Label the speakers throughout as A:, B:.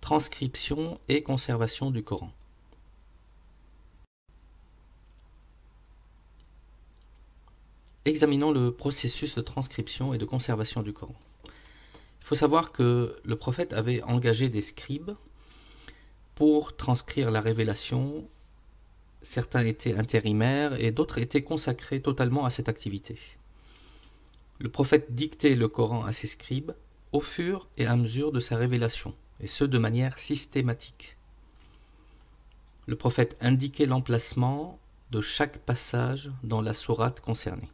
A: transcription et conservation du Coran. Examinons le processus de transcription et de conservation du Coran. Il faut savoir que le prophète avait engagé des scribes pour transcrire la révélation. Certains étaient intérimaires et d'autres étaient consacrés totalement à cette activité. Le prophète dictait le Coran à ses scribes au fur et à mesure de sa révélation, et ce de manière systématique. Le prophète indiquait l'emplacement de chaque passage dans la sourate concernée.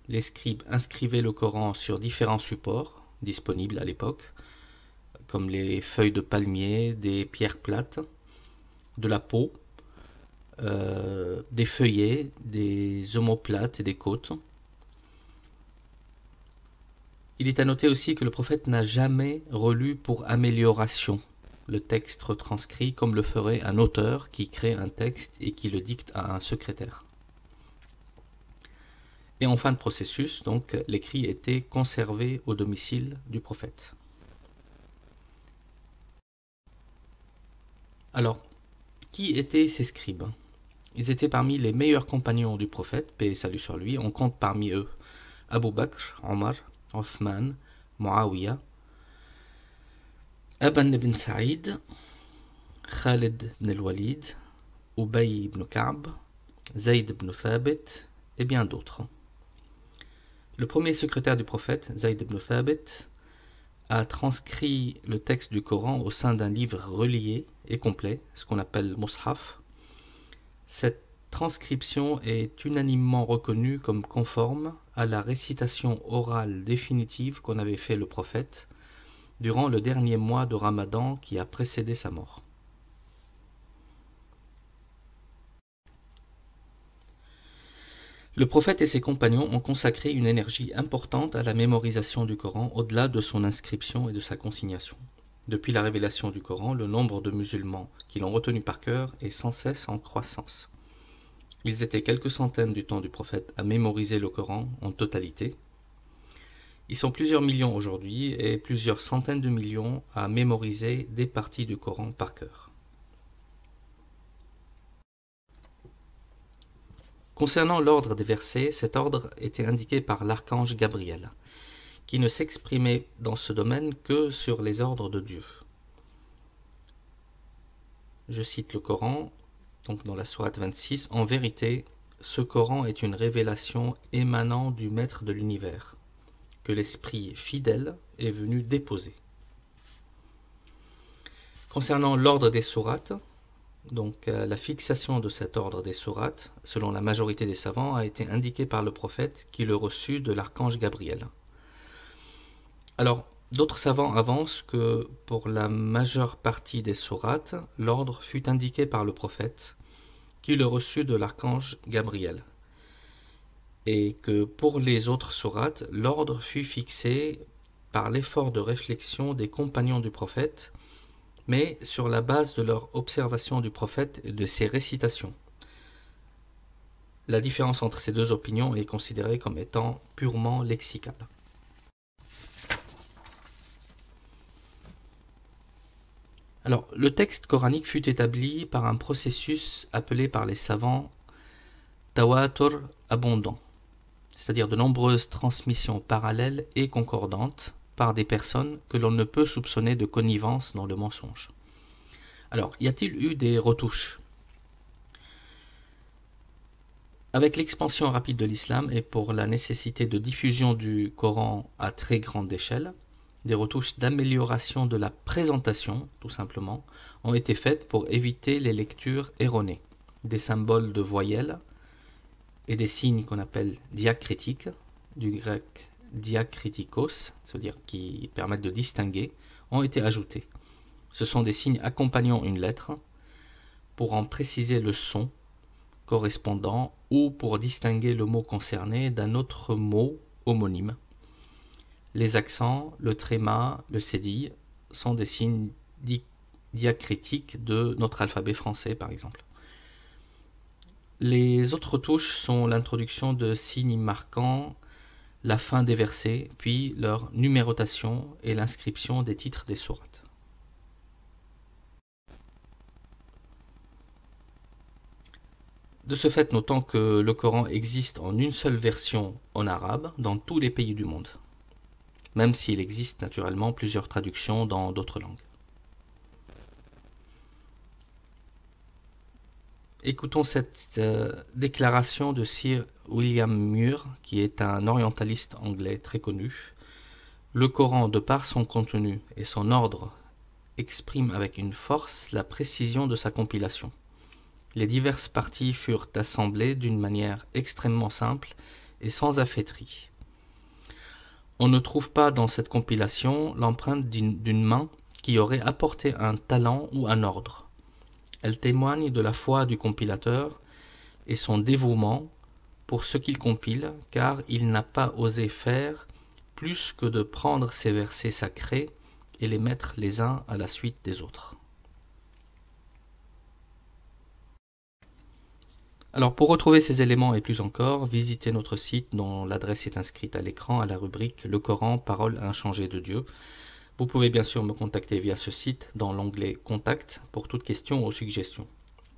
A: Les scribes inscrivaient le Coran sur différents supports disponibles à l'époque, comme les feuilles de palmier, des pierres plates, de la peau, des feuillets, des omoplates et des côtes. Il est à noter aussi que le prophète n'a jamais relu pour amélioration le texte retranscrit comme le ferait un auteur qui crée un texte et qui le dicte à un secrétaire. Et en fin de processus, donc, l'écrit était conservé au domicile du prophète. Alors, qui étaient ces scribes? Ils étaient parmi les meilleurs compagnons du prophète, paix et salut sur lui. On compte parmi eux Abu Bakr, Omar, Othman, Muawiyah, Aban ibn Saïd, Khalid ibn al-Walid, Ubay ibn Ka'b, Zayd ibn Thabit et bien d'autres. Le premier secrétaire du prophète, Zayd ibn Thabit, a transcrit le texte du Coran au sein d'un livre relié et complet, ce qu'on appelle Mus'haf. Cette transcription est unanimement reconnue comme conforme à la récitation orale définitive qu'en avait fait le prophète durant le dernier mois de Ramadan qui a précédé sa mort. Le prophète et ses compagnons ont consacré une énergie importante à la mémorisation du Coran au-delà de son inscription et de sa consignation. Depuis la révélation du Coran, le nombre de musulmans qui l'ont retenu par cœur est sans cesse en croissance. Ils étaient quelques centaines du temps du prophète à mémoriser le Coran en totalité. Ils sont plusieurs millions aujourd'hui et plusieurs centaines de millions à mémoriser des parties du Coran par cœur. Concernant l'ordre des versets, cet ordre était indiqué par l'archange Gabriel, qui ne s'exprimait dans ce domaine que sur les ordres de Dieu. Je cite le Coran, donc dans la sourate 26, « En vérité, ce Coran est une révélation émanant du Maître de l'univers, que l'Esprit fidèle est venu déposer. » Concernant l'ordre des sourates, donc la fixation de cet ordre des sourates, selon la majorité des savants, a été indiquée par le prophète qui le reçut de l'archange Gabriel. Alors, d'autres savants avancent que pour la majeure partie des sourates, l'ordre fut indiqué par le prophète qui le reçut de l'archange Gabriel. Et que pour les autres sourates, l'ordre fut fixé par l'effort de réflexion des compagnons du prophète, mais sur la base de leur observation du prophète et de ses récitations. La différence entre ces deux opinions est considérée comme étant purement lexicale. Alors, le texte coranique fut établi par un processus appelé par les savants tawatur abondant, c'est-à-dire de nombreuses transmissions parallèles et concordantes par des personnes que l'on ne peut soupçonner de connivence dans le mensonge. Alors, y a-t-il eu des retouches? Avec l'expansion rapide de l'islam et pour la nécessité de diffusion du Coran à très grande échelle, des retouches d'amélioration de la présentation, tout simplement, ont été faites pour éviter les lectures erronées, des symboles de voyelles et des signes qu'on appelle diacritiques, du grec diakritikos, c'est-à-dire qui permettent de distinguer, ont été ajoutés. Ce sont des signes accompagnant une lettre pour en préciser le son correspondant ou pour distinguer le mot concerné d'un autre mot homonyme. Les accents, le tréma, le cédille sont des signes diacritiques de notre alphabet français, par exemple. Les autres touches sont l'introduction de signes marquant la fin des versets, puis leur numérotation et l'inscription des titres des sourates. De ce fait, notons que le Coran existe en une seule version en arabe dans tous les pays du monde, même s'il existe naturellement plusieurs traductions dans d'autres langues. Écoutons cette déclaration de Sir William Muir, qui est un orientaliste anglais très connu. Le Coran, de par son contenu et son ordre, exprime avec une force la précision de sa compilation. Les diverses parties furent assemblées d'une manière extrêmement simple et sans affaîtrie. On ne trouve pas dans cette compilation l'empreinte d'une main qui aurait apporté un talent ou un ordre. Elle témoigne de la foi du compilateur et son dévouement pour ce qu'il compile, car il n'a pas osé faire plus que de prendre ces versets sacrés et les mettre les uns à la suite des autres. Alors pour retrouver ces éléments et plus encore, visitez notre site dont l'adresse est inscrite à l'écran à la rubrique Le Coran, parole inchangée de Dieu. Vous pouvez bien sûr me contacter via ce site dans l'onglet Contact pour toute question ou suggestion.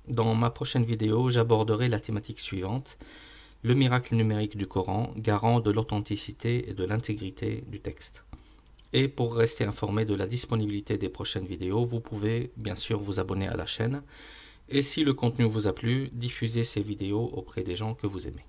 A: Dans ma prochaine vidéo, j'aborderai la thématique suivante, le miracle numérique du Coran, garant de l'authenticité et de l'intégrité du texte. Et pour rester informé de la disponibilité des prochaines vidéos, vous pouvez bien sûr vous abonner à la chaîne. Et si le contenu vous a plu, diffusez ces vidéos auprès des gens que vous aimez.